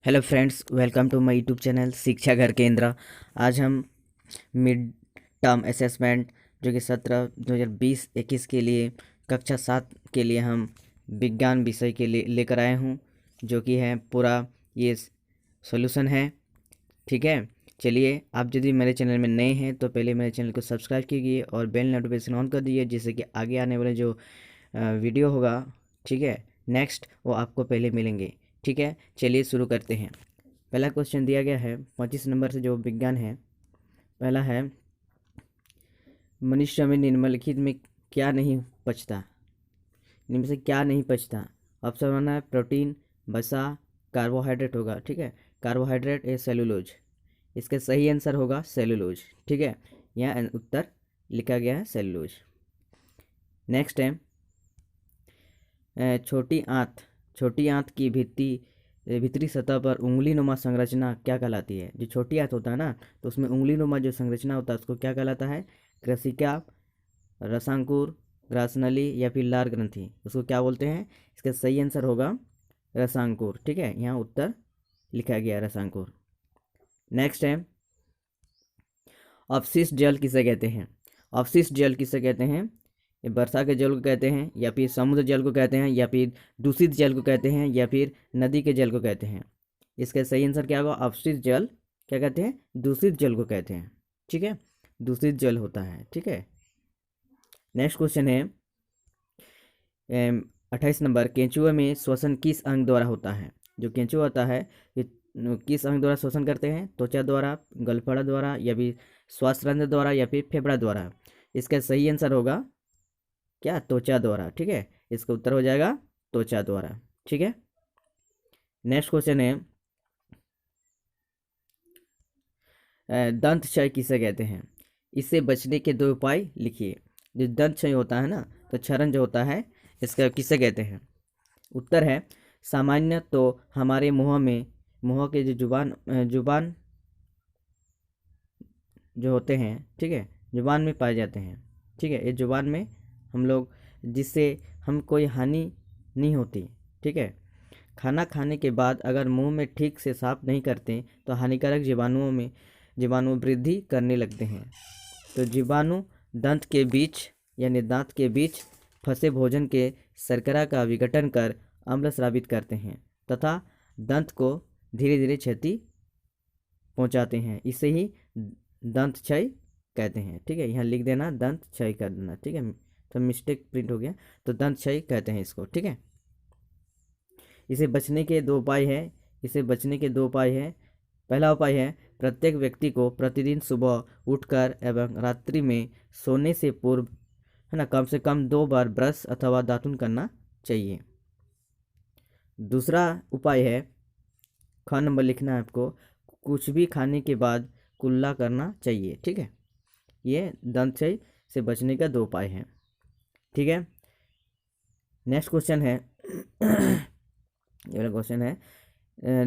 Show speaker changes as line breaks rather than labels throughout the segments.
Hello friends, welcome to my YouTube channel Shiksha Ghar केंद्र। आज हम मिड टर्म असेसमेंट जो कि 2020-21 के लिए कक्षा 7 के लिए हम विज्ञान विषय के लिए लेकर आए हूँ, जो कि है पूरा ये सॉल्यूशन है। ठीक है, चलिए आप यदि मेरे चैनल में नए हैं तो पहले मेरे चैनल को सब्सक्राइब कीजिए और बेल नोटिफिकेशन ऑन कर दीजिए, जिससे कि आगे आने वाले जो वीडियो होगा, ठीक है, नेक्स्ट, वो आपको पहले मिलेंगे। ठीक है, चलिए शुरू करते हैं। पहला क्वेश्चन दिया गया है 25 नंबर से, जो विज्ञान है। पहला है, मनुष्य में निम्नलिखित में क्या नहीं पचता? इनमें से क्या नहीं पचता? ऑप्शन 1 है प्रोटीन, वसा, कार्बोहाइड्रेट होगा। ठीक है, कार्बोहाइड्रेट या सेलुलोज। इसका सही आंसर होगा सेलुलोज। ठीक है, यहाँ उत्तर लिखा गया है सेलुलोज। नेक्स्ट है, छोटी आंत की भीतरी सतह पर उंगली नुमा संरचना क्या कहलाती है? जो छोटी आंत होता है ना, तो उसमें उंगली नुमा जो संरचना होता है उसको क्या कहलाता है? क्रसिका, रसांकुर, ग्रासनली या फिर लार ग्रंथि, उसको क्या बोलते हैं? इसका सही आंसर होगा रसांकुर। ठीक है, यहाँ उत्तर लिखा गया रसांकुर। नेक्स्ट है, अपशिष्ट जल किसे कहते हैं? अपशिष्ट जल किसे कहते हैं? ये वर्षा के जल को कहते हैं, या फिर समुद्र जल को कहते हैं, या फिर दूषित जल को कहते हैं, या फिर नदी के जल को कहते हैं? इसका सही आंसर क्या होगा? अपशिष्ट जल क्या कहते हैं? दूषित जल को कहते हैं। ठीक है, दूषित जल होता है। ठीक है, नेक्स्ट क्वेश्चन है 28 नंबर, केंचुए में श्वसन किस अंग द्वारा होता है? जो केंचुआ होता है ये किस अंग द्वारा श्वसन करते हैं? त्वचा द्वारा, गलफड़ा द्वारा, या फिर श्वास रंध्र द्वारा, या फिर फेफड़ा द्वारा? इसका सही आंसर होगा क्या? त्वचा द्वारा। ठीक है, इसका उत्तर हो जाएगा त्वचा द्वारा। ठीक है, नेक्स्ट क्वेश्चन है, दंत क्षय किसे कहते हैं? इससे बचने के 2 उपाय लिखिए। जो दंत क्षय होता है ना, तो क्षरण जो होता है, इसका किसे कहते हैं? उत्तर है, सामान्य तो हमारे मुंह के जो जुबान जो होते हैं, ठीक है, जुबान में पाए जाते हैं। ठीक है, ये जुबान में हम लोग, जिससे हम कोई हानि नहीं होती। ठीक है, खाना खाने के बाद अगर मुंह में ठीक से साफ नहीं करते तो हानिकारक जीवाणु वृद्धि करने लगते हैं। तो जीवाणु दंत के बीच यानी दांत के बीच फंसे भोजन के शर्करा का विघटन कर अम्ल स्रावित करते हैं तथा दंत को धीरे धीरे क्षति पहुंचाते हैं। इसे ही दंत क्षय कहते हैं। ठीक है, यहाँ लिख देना, दंत क्षय कर देना। ठीक है, तो मिस्टेक प्रिंट हो गया, तो दंत क्षय कहते हैं इसको। ठीक है, इसे बचने के 2 उपाय हैं। पहला उपाय है, प्रत्येक व्यक्ति को प्रतिदिन सुबह उठकर एवं रात्रि में सोने से पूर्व, है ना, कम से कम 2 बार ब्रश अथवा दातुन करना चाहिए। दूसरा उपाय है, ख नंबर लिखना है आपको, कुछ भी खाने के बाद कुल्ला करना चाहिए। ठीक है, ये दंत क्षय से बचने का 2 उपाय हैं। ठीक है, नेक्स्ट क्वेश्चन है ये वाला क्वेश्चन है,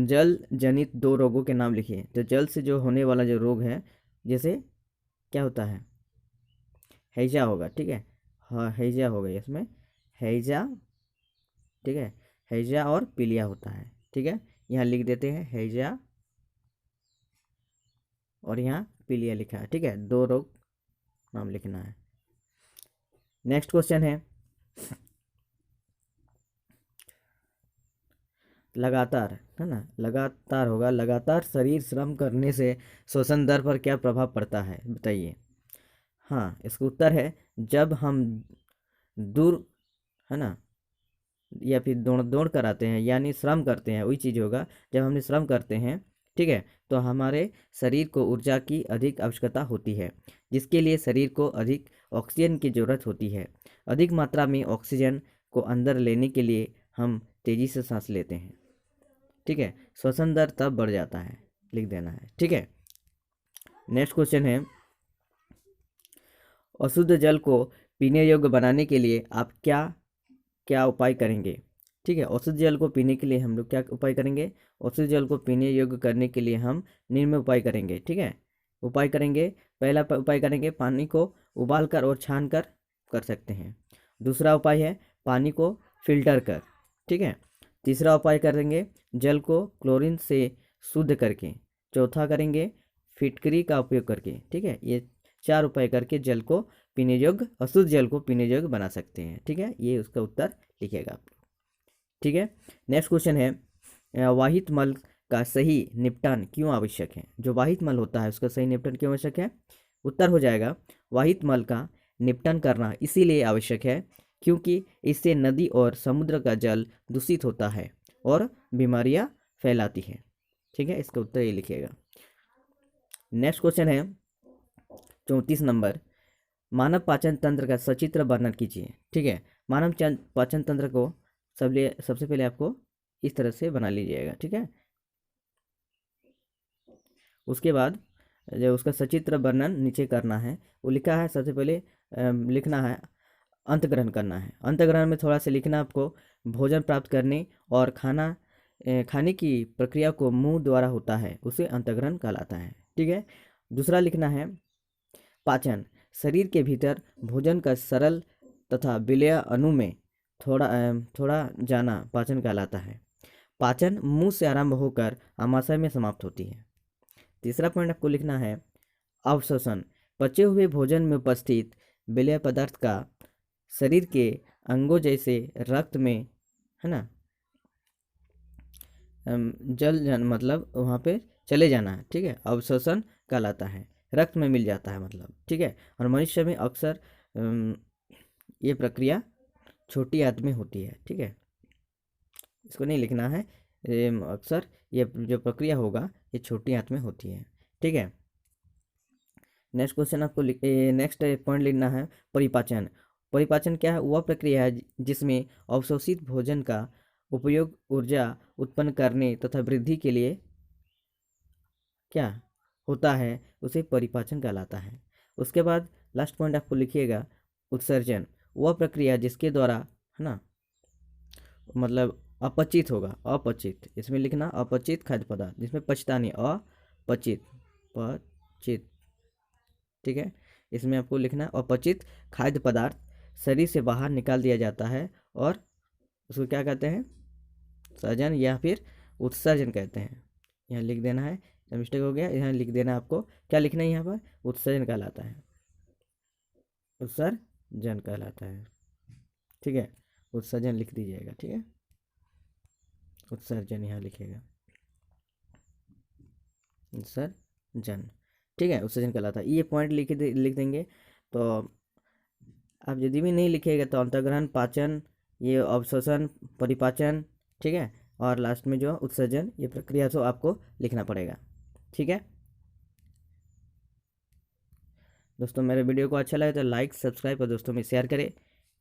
जल जनित 2 रोगों के नाम लिखिए। तो जल से जो होने वाला जो रोग है, जैसे क्या होता है? हैजा होगा। ठीक है, हाँ, हैजा होगा इसमें, हैजा। ठीक है, हैजा और पीलिया होता है। ठीक है, यहाँ लिख देते हैं हैजा और यहाँ पीलिया लिखा है। ठीक है, 2 रोग नाम लिखना है। नेक्स्ट क्वेश्चन है, लगातार, है ना, लगातार होगा, लगातार शरीर श्रम करने से श्वसन दर पर क्या प्रभाव पड़ता है, बताइए। हाँ, इसका उत्तर है, जब हम दूर, है ना, या फिर दौड़ कर आते हैं यानी श्रम करते हैं, वही चीज़ होगा। जब हम श्रम करते हैं, ठीक है, तो हमारे शरीर को ऊर्जा की अधिक आवश्यकता होती है, जिसके लिए शरीर को अधिक ऑक्सीजन की ज़रूरत होती है। अधिक मात्रा में ऑक्सीजन को अंदर लेने के लिए हम तेज़ी से सांस लेते हैं। ठीक है, श्वसन दर तब बढ़ जाता है, लिख देना है। ठीक है, नेक्स्ट क्वेश्चन है, अशुद्ध जल को पीने योग्य बनाने के लिए आप क्या क्या उपाय करेंगे? ठीक है, औषध जल को पीने के लिए हम लोग क्या उपाय करेंगे? औषध जल को पीने योग्य करने के लिए हम निम्न उपाय करेंगे। ठीक है, उपाय करेंगे, पहला उपाय करेंगे, पानी को उबाल कर और छान कर सकते हैं। दूसरा उपाय है पानी को फिल्टर कर। ठीक है, तीसरा उपाय करेंगे जल को क्लोरीन से शुद्ध करके। चौथा करेंगे फिटकरी का उपयोग करके। ठीक है, ये 4 उपाय करके जल को पीने योग्य, अशुद्ध जल को पीने योग्य बना सकते हैं। ठीक है, ये उसका उत्तर लिखिएगा आप। ठीक है, नेक्स्ट क्वेश्चन है वाहित मल का सही निपटान क्यों आवश्यक है। जो वाहित मल होता है उसका सही निपटान क्यों आवश्यक है। उत्तर हो जाएगा वाहित मल का निपटान करना इसीलिए आवश्यक है क्योंकि इससे नदी और समुद्र का जल दूषित होता है और बीमारियां फैलाती है। ठीक है, इसका उत्तर ये लिखिएगा। नेक्स्ट क्वेश्चन है 34 नंबर, मानव पाचन तंत्र का सचित्र वर्णन कीजिए। ठीक है, मानव पाचन तंत्र को सबसे पहले आपको इस तरह से बना लीजिएगा। ठीक है, उसके बाद जो उसका सचित्र वर्णन नीचे करना है वो लिखा है। सबसे पहले लिखना है अंतग्रहण करना है। अंतग्रहण में थोड़ा सा लिखना आपको भोजन प्राप्त करने और खाने की प्रक्रिया को मुंह द्वारा होता है उसे अंतग्रहण कहलाता है। ठीक है, दूसरा लिखना है पाचन, शरीर के भीतर भोजन का सरल तथा विलेय अणु में थोड़ा जाना पाचन कहलाता है। पाचन मुंह से आरंभ होकर आमाशय में समाप्त होती है। तीसरा पॉइंट आपको लिखना है अवशोषण, पचे हुए भोजन में उपस्थित विलेय पदार्थ का शरीर के अंगों जैसे रक्त में, है ना, मतलब वहाँ पे चले जाना है। ठीक है, अवशोषण कहलाता है, रक्त में मिल जाता है मतलब। ठीक है, और मनुष्य में अक्सर ये प्रक्रिया छोटी आंत में होती है। ठीक है, इसको नहीं लिखना है, अक्सर ये जो प्रक्रिया होगा ये छोटी आंत में होती है। ठीक है, नेक्स्ट क्वेश्चन आपको नेक्स्ट पॉइंट लिखना है परिपाचन। परिपाचन क्या है, वह प्रक्रिया है जिसमें अवशोषित भोजन का उपयोग ऊर्जा उत्पन्न करने तथा वृद्धि के लिए क्या होता है उसे परिपाचन कहलाता है। उसके बाद लास्ट पॉइंट आपको लिखिएगा उत्सर्जन, वह प्रक्रिया जिसके द्वारा, है ना, मतलब अपचित होगा, अपचित, इसमें लिखना अपचित खाद्य पदार्थ जिसमें पचता नहीं, अपचित पचित। ठीक है, इसमें आपको लिखना अपचित खाद्य पदार्थ शरीर से बाहर निकाल दिया जाता है और उसको क्या कहते हैं, सर्जन या फिर उत्सर्जन कहते हैं। यहाँ लिख देना है, मिस्टेक हो गया, यहाँ लिख देना आपको, क्या लिखना है यहाँ पर, उत्सर्जन कहलाता है, उत्सर्जन कहलाता है। ठीक है, उत्सर्जन लिख दीजिएगा। ठीक है, उत्सर्जन यहाँ लिखिएगा, उत्सर्जन। ठीक है, उत्सर्जन कहलाता है। ये पॉइंट लिख देंगे। तो आप यदि भी नहीं लिखिएगा तो अंतर्ग्रहण, पाचन, ये अवशोषण, परिपाचन, ठीक है, और लास्ट में जो उत्सर्जन, ये प्रक्रिया तो आपको लिखना पड़ेगा। ठीक है दोस्तों, मेरे वीडियो को अच्छा लगे तो लाइक, सब्सक्राइब और दोस्तों में शेयर करें।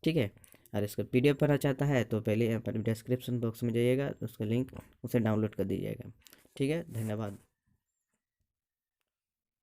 ठीक है, और इसका PDF पढ़ना चाहता है तो पहले यहाँ पर डिस्क्रिप्शन बॉक्स में जाइएगा, उसका लिंक उसे डाउनलोड कर दीजिएगा। ठीक है, धन्यवाद।